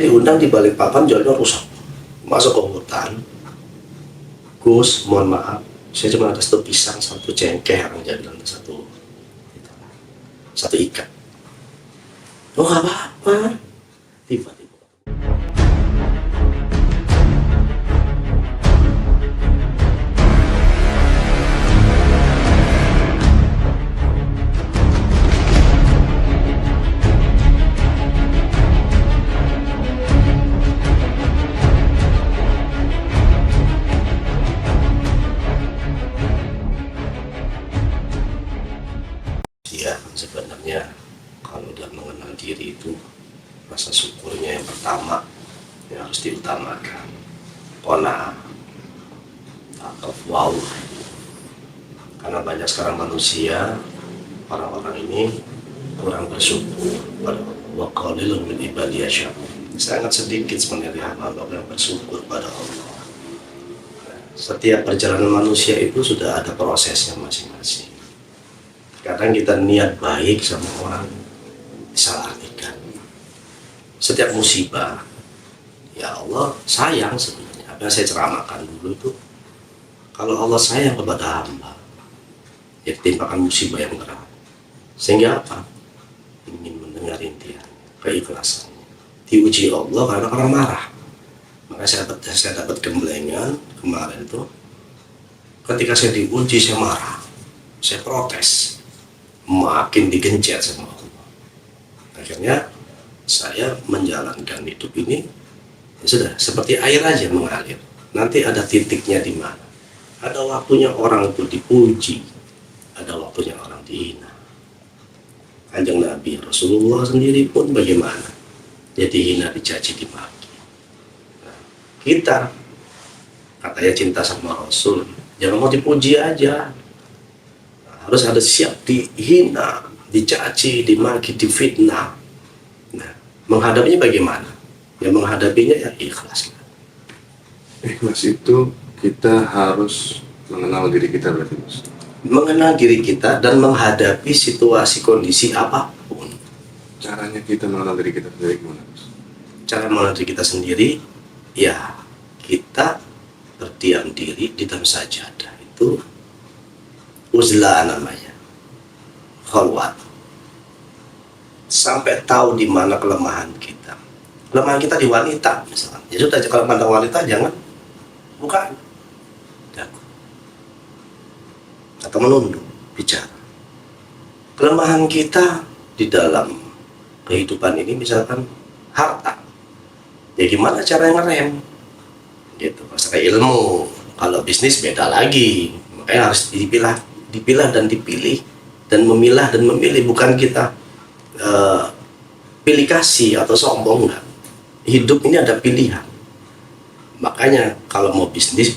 Saya diundang di balik papan, jalannya rusak. Masuk ke hutan. Gus, mohon maaf, saya cuma ada satu pisang, satu cengkeh yang jalan, satu ikan. Oh nggak apa-apa. Tiba-tiba. Ya, sebenarnya kalau dalam mengenal diri itu rasa syukurnya yang pertama yang harus diutamakan. Qanaah atau wow. Karena banyak sekarang manusia, orang-orang ini kurang bersyukur pada Allah. Wa qalilun min ibadiy syakur. Sangat sedikit sebenarnya hamba yang bersyukur pada Allah. Setiap perjalanan manusia itu sudah ada prosesnya masing-masing. Kadang kita niat baik sama orang disalahkan. Setiap musibah, ya Allah sayang sebenarnya. Apa yang saya ceramahkan dulu itu, kalau Allah sayang kepada hamba, ya ditimpakan musibah yang berat. Sehingga apa? Ingin mendengar intian, keikhlasannya. Diuji Allah karena orang marah. Maka saya dapat gemblengan kemarin itu, ketika saya diuji saya marah, saya protes. Makin digencet sama Allah. Akhirnya saya menjalankan hidup ini ya sudah seperti air aja mengalir. Nanti ada titiknya di mana. Ada waktunya orang itu dipuji, ada waktunya orang dihina. Kanjeng Nabi Rasulullah sendiri pun bagaimana? Dia dihina, dicaci, dimaki. Nah, kita katanya cinta sama Rasul, jangan mau dipuji aja. Harus ada siap dihina, dicaci, dimaki, difitnah. Nah, menghadapinya bagaimana? Ya menghadapinya ya ikhlas. Ikhlas itu kita harus mengenal diri kita berarti, Mas. Mengenal diri kita dan menghadapi situasi kondisi apapun. Caranya kita mengenal diri kita sendiri gimana, Mas? Cara mengenal diri kita sendiri, ya kita berdiam diri di dalam sajadah. Itu uzlah namanya, khalwat, sampai tahu di mana kelemahan kita. Kelemahan kita di wanita misalnya, ya sudah, kalau pandang wanita jangan bukan dagu atau menunduk bicara. Kelemahan kita di dalam kehidupan ini misalkan harta, ya gimana cara ngerem gitu. Masalah ilmu, kalau bisnis beda lagi, makanya harus dipilah dan dipilih, dan memilah dan memilih. Bukan kita pilih kasih atau sombong, enggak. Hidup ini ada pilihan. Makanya kalau mau bisnis,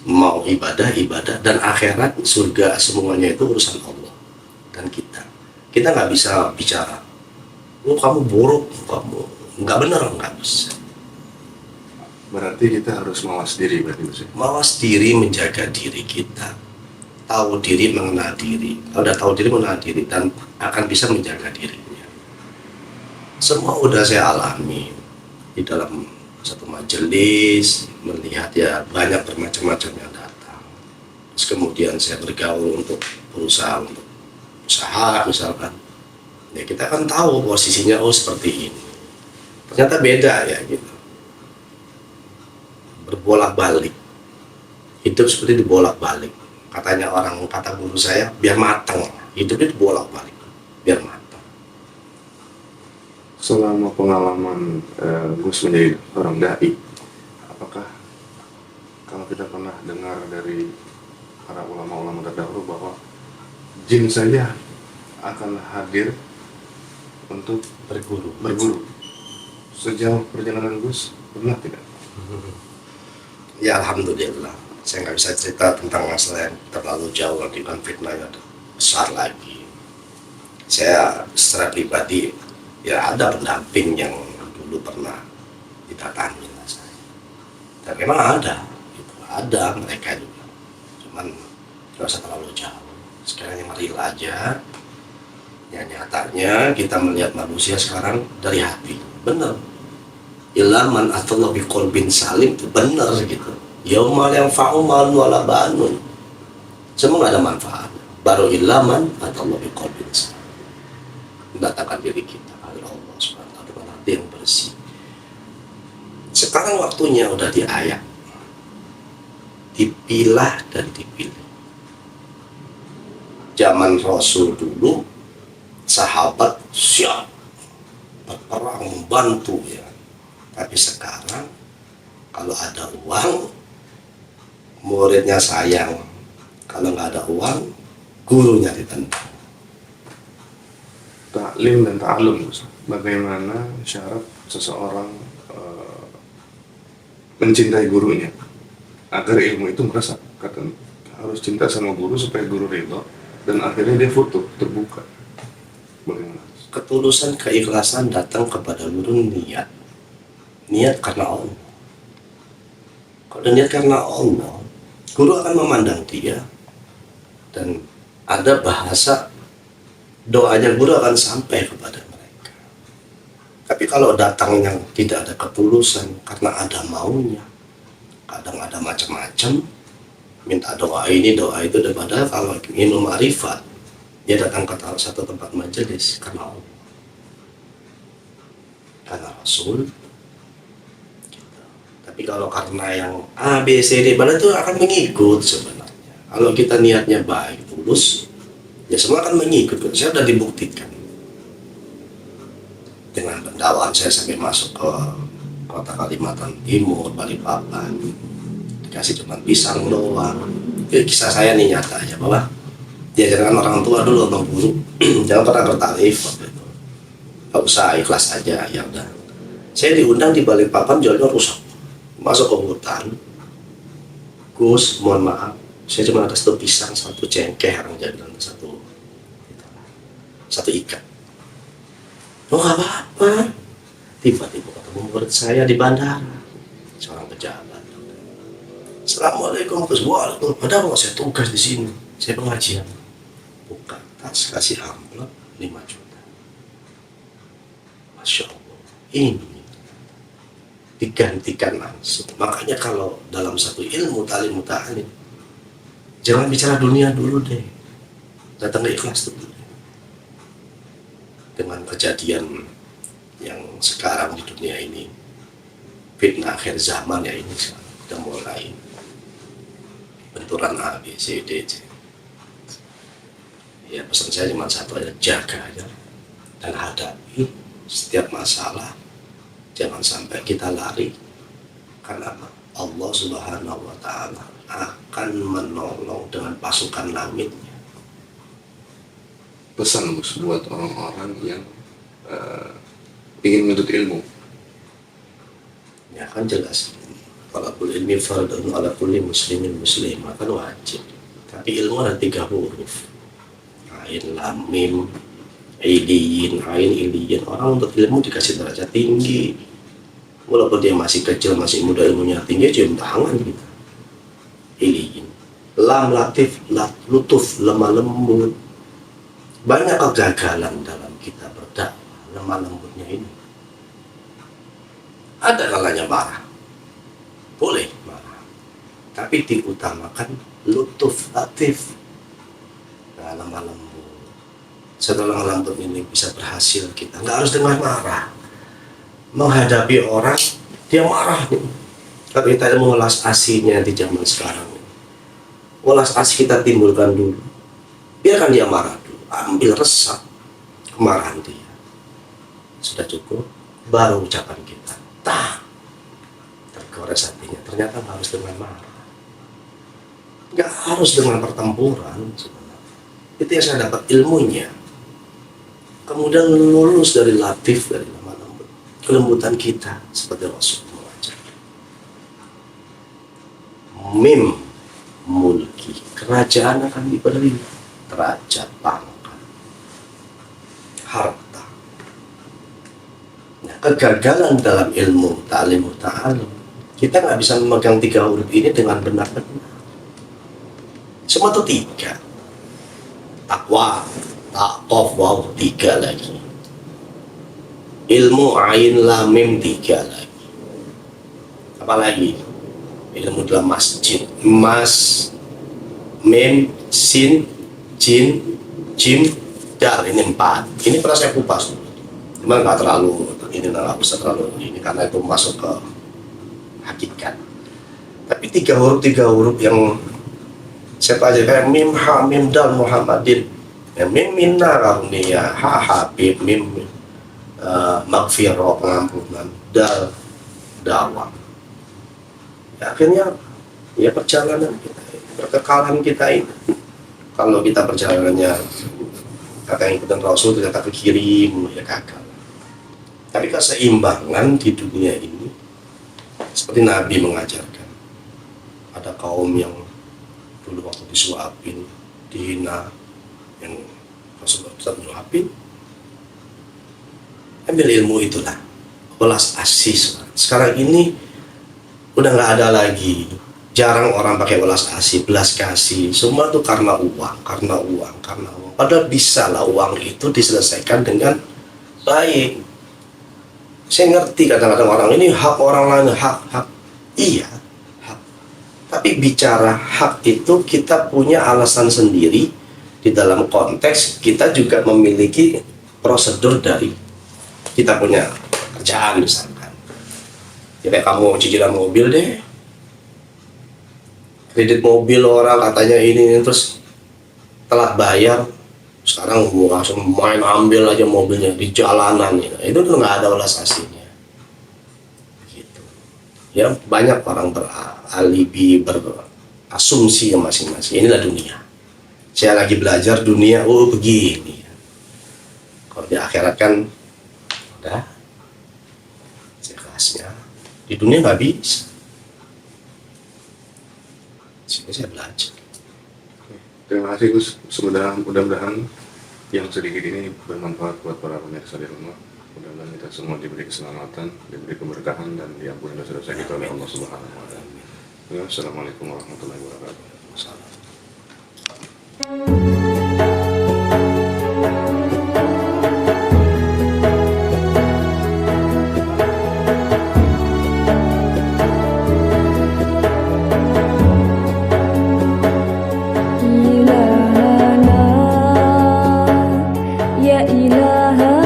mau ibadah, dan akhirat, surga, semuanya itu urusan Allah dan kita. Kita nggak bisa bicara, oh kamu buruk, kamu nggak benar, nggak bisa. Berarti kita harus mawas diri berarti, Mas. Mawas diri, menjaga diri kita. Tahu diri, mengenal diri. Kalau udah tahu diri, mengenal diri, dan akan bisa menjaga dirinya. Semua udah saya alami di dalam satu majelis, melihat ya banyak bermacam-macam yang datang. Terus kemudian saya bergaul untuk berusaha untuk usaha misalkan. Ya kita kan tahu posisinya, oh seperti ini. Ternyata beda ya gitu. Berbolak-balik. Hidup seperti dibolak-balik. Katanya kata guru saya, biar matang, hidupnya dibolak-balik, biar matang. Selama pengalaman Gus menjadi orang dai, apakah kalau kita pernah dengar dari para ulama-ulama terdahulu bahwa jin saja akan hadir untuk berguru? Sejauh perjalanan Gus pernah tidak? Ya alhamdulillah. Saya nggak bisa cerita tentang masalah yang terlalu jauh, nanti kan fitnahnya besar lagi. Saya secara pribadi ya ada pendamping yang dulu pernah didatangi saya, dan memang ada mereka juga, cuman nggak usah terlalu jauh. Sekiranya real aja, ya nyatanya kita melihat manusia sekarang dari hati, benar. ilaman atau lebih kolbin salim itu benar gitu. Yaumal yang fa'umal wala banun, semua nggak ada manfaat. Baru ilaman atau lebih kolbin salim, mendatangkan diri kita oleh Allah SWT dengan hati yang bersih. Sekarang waktunya udah diayak, dipilah dan dipilih. Zaman Rasul dulu, sahabat siap berperang membantu ya. Tapi sekarang kalau ada uang, muridnya sayang. Kalau nggak ada uang, gurunya ditentang. Taklim dan ta'alum, bagaimana syarat seseorang mencintai gurunya agar ilmu itu meresap. Kata harus cinta sama guru supaya guru ridho dan akhirnya dia futuh, terbuka. Bagaimana? Ketulusan, keikhlasan datang kepada guru, niat karena Allah. Kalau niat karena Allah, guru akan memandang dia, dan ada bahasa doanya guru akan sampai kepada mereka. Tapi kalau datang yang tidak ada ketulusan karena ada maunya, kadang ada macam-macam, minta doa ini doa itu, daripada kalau ingin ma'rifat dia datang ke satu tempat majelis karena Allah, karena Rasul gitu. Tapi kalau karena yang A, B, C, D, padahal itu akan mengikut sebenarnya. Kalau kita niatnya baik, tulus, ya semua akan mengikut. Saya sudah dibuktikan dengan pendakwaan saya sampai masuk ke kota Kalimantan Timur, Balikpapan, dikasih cuma pisang doang. Itu kisah saya nih nyata ya, bahwa diajarkan orang tua dulu, orang guru, jangan pernah bertalif waktu itu. Gak usah, ikhlas aja, ya udah. Saya diundang di Balikpapan, jalannya rusak, masuk ke hutan. Gus, mohon maaf, saya cuma ada satu pisang, satu cengkeh, orang jalan satu ikan. Oh gak apa-apa. Tiba-tiba ketemu murid saya di bandara, seorang pejabat. Assalamualaikum Gus. Waalaikumsalam. Padahal nggak saya tugas di sini, saya pengajian. Buka tas, kasih amplop 5 juta. Masya Allah, ini digantikan langsung. Makanya kalau dalam satu ilmu talim muta'alim, jangan bicara dunia dulu deh, datang ke ikhlas dulu. Dengan kejadian yang sekarang di dunia ini, fitnah akhir zaman ya, ini sudah mulai benturan A, B, C, D, C. Ya pesan saya cuma satu aja, jaga aja dan hadapi setiap masalah. Jangan sampai kita lari, karena Allah Subhanahu wa Ta'ala akan menolong dengan pasukan langitnya. Pesan Gus buat orang-orang yang ingin menuntut ilmu. Ya kan jelas, talabul ilmi fardun ala kulli muslimin muslimah, kan wajib. Tapi ilmu ada 3 huruf, ain, lam, mim, iliyin, ain, iliyin. Orang untuk ilmu dikasih derajat tinggi, walaupun dia masih kecil, masih muda, ilmunya tinggi, cium tangan gitu. Iliyin, lam, latif, lutuf, lemah lembut. Banyak kegagalan dalam kita berdakwah, lemah lembutnya ini. Ada kalanya marah, boleh marah, tapi diutamakan lutuf, latif, nah, lemah lembut. Setelah lembut ini bisa berhasil, kita nggak harus dengan marah menghadapi orang. Dia marah nih, tapi kita mengulas asinya di zaman sekarang. Ulas asi kita timbulkan dulu, biarkan dia marah dulu, ambil resap kemarahan dia, sudah cukup, baru ucapan kita, tergores hatinya. Ternyata harus dengan marah, nggak harus dengan pertempuran sebenarnya. Itu yang saya dapat ilmunya. Kemudian lulus dari latif, dari lemah lembut, kelembutan kita seperti Rasul mengajarkan. Mim, mulki, kerajaan akan diberi, derajat, pangkat, harta. Nah, kegagalan dalam ilmu ta'lim ta'alum, kita nggak bisa memegang 3 huruf ini dengan benar-benar. Semua itu 3, takwa, taqaf, waw, 3 lagi, ilmu, ain, lam, mim, 3 lagi. Apalagi ilmu dalam masjid, mem, sin, jin, jim, dal, ini 4. Ini pernah saya kupas, cuman nggak terlalu ini, nggak usah terlalu ini karena itu masuk ke hakikat. Tapi tiga huruf yang saya pelajari kayak mim, ha, mim, dal, Muhammadin, ya, mim, minna, karunia, ha, habib, mim, magfirah, pengampunan, dal, dakwah. Ya, akhirnya ya perjalanan kita, perkekalan kita ini, kalau kita perjalanannya kata yang ikutan Rasul ternyata ke kiri, ya gagal. Tapi keseimbangan di dunia ini seperti Nabi mengajarkan, ada kaum yang dulu waktu disuapin, dihina, yang Rasulullah tetap menyuapin, ambil ilmu itulah, welas asih. Sekarang ini udah nggak ada lagi, jarang orang pakai welas asih, belas kasih, semua tuh karena uang. Padahal bisa lah uang itu diselesaikan dengan baik. Saya ngerti kadang-kadang orang ini hak orang lain, hak, iya, hak. Tapi bicara hak itu kita punya alasan sendiri di dalam konteks kita juga memiliki prosedur dari kita punya kerjaan misalkan. Ya kayak kamu cicilan mobil deh, kredit mobil orang katanya ini terus telat bayar, sekarang gua langsung main ambil aja mobilnya di jalanan ya. Itu tuh nggak ada welas aslinya gitu. Ya banyak orang beralibi, berasumsi yang masing-masing. Inilah dunia, saya lagi belajar dunia, oh begini. Kalau di akhirat kan udah sekelasnya, di dunia nggak bisa. Sini saya belajar. Terima kasih Gus, mudah-mudahan yang sedikit ini bermanfaat buat para pemirsa di rumah. Mudah-mudahan kita semua diberi keselamatan, diberi keberkahan, dan diampuni dosa-dosa kita oleh Allah Subhanahu wa Ta'ala. Assalamualaikum warahmatullahi wabarakatuh. إلهنا يا إلهنا